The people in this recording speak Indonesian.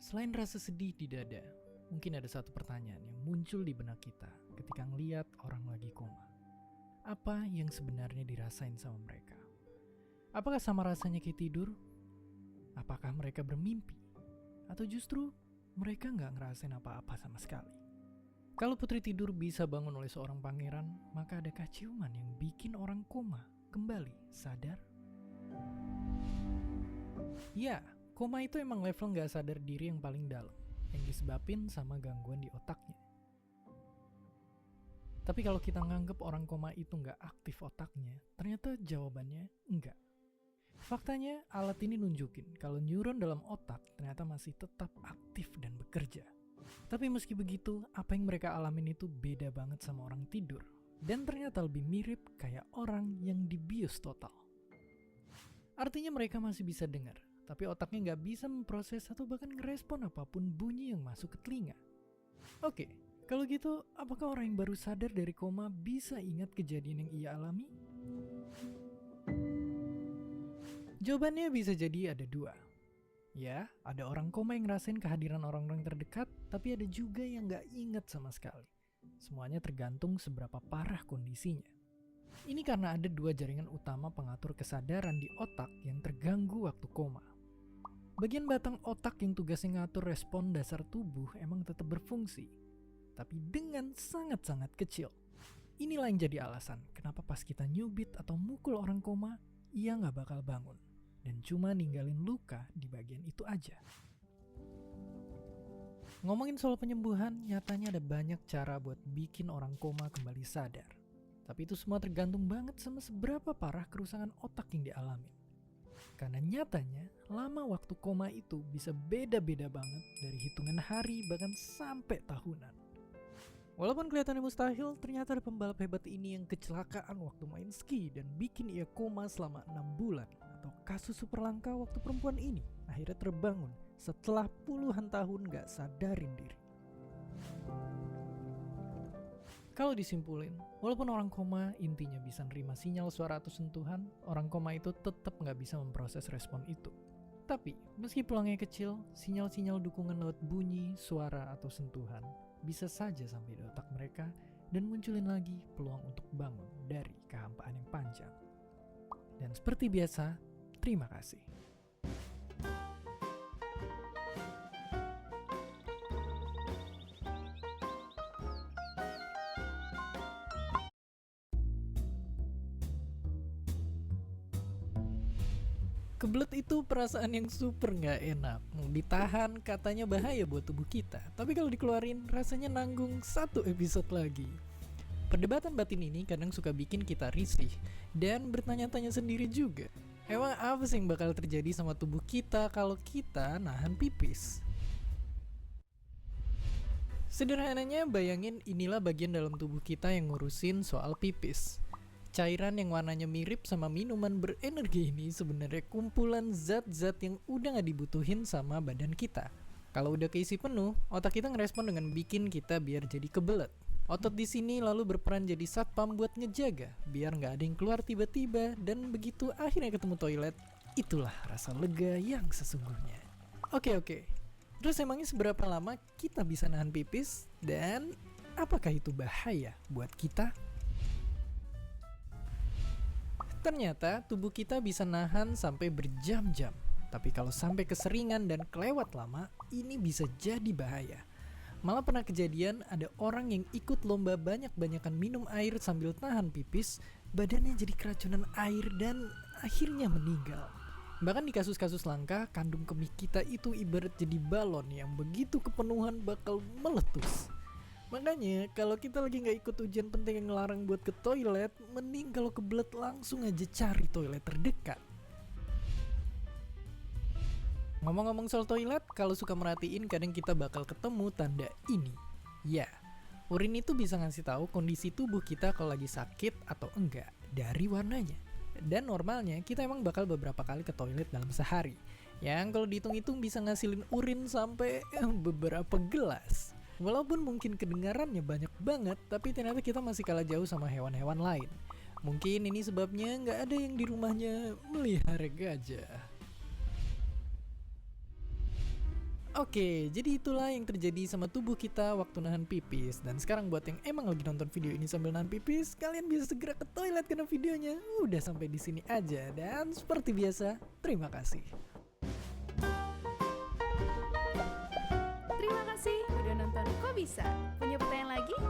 Selain rasa sedih di dada, mungkin ada satu pertanyaan yang muncul di benak kita ketika ngeliat orang lagi koma. Apa yang sebenarnya dirasain sama mereka? Apakah sama rasanya kayak tidur? Apakah mereka bermimpi? Atau justru mereka nggak ngerasain apa-apa sama sekali? Kalau putri tidur bisa bangun oleh seorang pangeran, maka adakah ciuman yang bikin orang koma kembali sadar? Ya, koma itu emang level nggak sadar diri yang paling dalam, yang disebabin sama gangguan di otaknya. Tapi kalau kita nganggep orang koma itu nggak aktif otaknya, ternyata jawabannya enggak. Faktanya, alat ini nunjukin kalau neuron dalam otak ternyata masih tetap aktif dan bekerja. Tapi meski begitu, apa yang mereka alamin itu beda banget sama orang tidur. Dan ternyata lebih mirip kayak orang yang dibius total. Artinya mereka masih bisa dengar, tapi otaknya nggak bisa memproses atau bahkan ngerespon apapun bunyi yang masuk ke telinga. Oke, kalau gitu, apakah orang yang baru sadar dari koma bisa ingat kejadian yang ia alami? Jawabannya bisa jadi ada dua. Ya, ada orang koma yang ngerasain kehadiran orang-orang terdekat, tapi ada juga yang nggak ingat sama sekali. Semuanya tergantung seberapa parah kondisinya. Ini karena ada dua jaringan utama pengatur kesadaran di otak yang terganggu waktu koma. Bagian batang otak yang tugasnya ngatur respon dasar tubuh emang tetap berfungsi, tapi dengan sangat-sangat kecil. Inilah yang jadi alasan kenapa pas kita nyubit atau mukul orang koma, ia nggak bakal bangun, dan cuma ninggalin luka di bagian itu aja. Ngomongin soal penyembuhan, nyatanya ada banyak cara buat bikin orang koma kembali sadar. Tapi itu semua tergantung banget sama seberapa parah kerusakan otak yang dialami. Karena nyatanya, lama waktu koma itu bisa beda-beda banget dari hitungan hari bahkan sampai tahunan. Walaupun kelihatannya mustahil, ternyata ada pembalap hebat ini yang kecelakaan waktu main ski dan bikin ia koma selama 6 bulan. Atau kasus super langka waktu perempuan ini akhirnya terbangun setelah puluhan tahun gak sadarin diri. Kalau disimpulin, walaupun orang koma intinya bisa nerima sinyal suara atau sentuhan, orang koma itu tetap nggak bisa memproses respon itu. Tapi, meski pulangnya kecil, sinyal-sinyal dukungan lewat bunyi, suara, atau sentuhan bisa saja sampai di otak mereka dan munculin lagi peluang untuk bangun dari kehampaan yang panjang. Dan seperti biasa, terima kasih. Kebelet itu perasaan yang super nggak enak. Mau ditahan katanya bahaya buat tubuh kita, tapi kalau dikeluarin rasanya nanggung satu episode lagi. Perdebatan batin ini kadang suka bikin kita risih dan bertanya-tanya sendiri juga. Emang apa sih yang bakal terjadi sama tubuh kita kalau kita nahan pipis? Sederhananya bayangin inilah bagian dalam tubuh kita yang ngurusin soal pipis. Cairan yang warnanya mirip sama minuman berenergi ini sebenarnya kumpulan zat-zat yang udah gak dibutuhin sama badan kita. Kalau udah keisi penuh, otak kita ngerespon dengan bikin kita biar jadi kebelet. Otot di sini lalu berperan jadi satpam buat ngejaga, biar nggak ada yang keluar tiba-tiba, dan begitu akhirnya ketemu toilet, itulah rasa lega yang sesungguhnya. Oke. Terus emangnya seberapa lama kita bisa nahan pipis, dan apakah itu bahaya buat kita? Ternyata tubuh kita bisa nahan sampai berjam-jam. Tapi kalau sampai keseringan dan kelewat lama, ini bisa jadi bahaya. Malah pernah kejadian ada orang yang ikut lomba banyak-banyakan minum air sambil tahan pipis, badannya jadi keracunan air dan akhirnya meninggal. Bahkan di kasus-kasus langka, kandung kemih kita itu ibarat jadi balon yang begitu kepenuhan bakal meletus. Makanya kalau kita lagi gak ikut ujian penting yang ngelarang buat ke toilet, mending kalau kebelet langsung aja cari toilet terdekat. Ngomong-ngomong soal toilet, kalau suka merhatiin kadang kita bakal ketemu tanda ini. Ya, urin itu bisa ngasih tahu kondisi tubuh kita kalau lagi sakit atau enggak dari warnanya. Dan normalnya kita emang bakal beberapa kali ke toilet dalam sehari. Yang kalau dihitung-hitung bisa ngasilin urin sampai beberapa gelas. Walaupun mungkin kedengarannya banyak banget, tapi ternyata kita masih kalah jauh sama hewan-hewan lain. Mungkin ini sebabnya nggak ada yang di rumahnya melihara gajah. Oke, jadi itulah yang terjadi sama tubuh kita waktu nahan pipis. Dan sekarang buat yang emang lagi nonton video ini sambil nahan pipis, kalian bisa segera ke toilet karena videonya udah sampai di sini aja. Dan seperti biasa, terima kasih. Terima kasih udah nonton Kok Bisa. Punya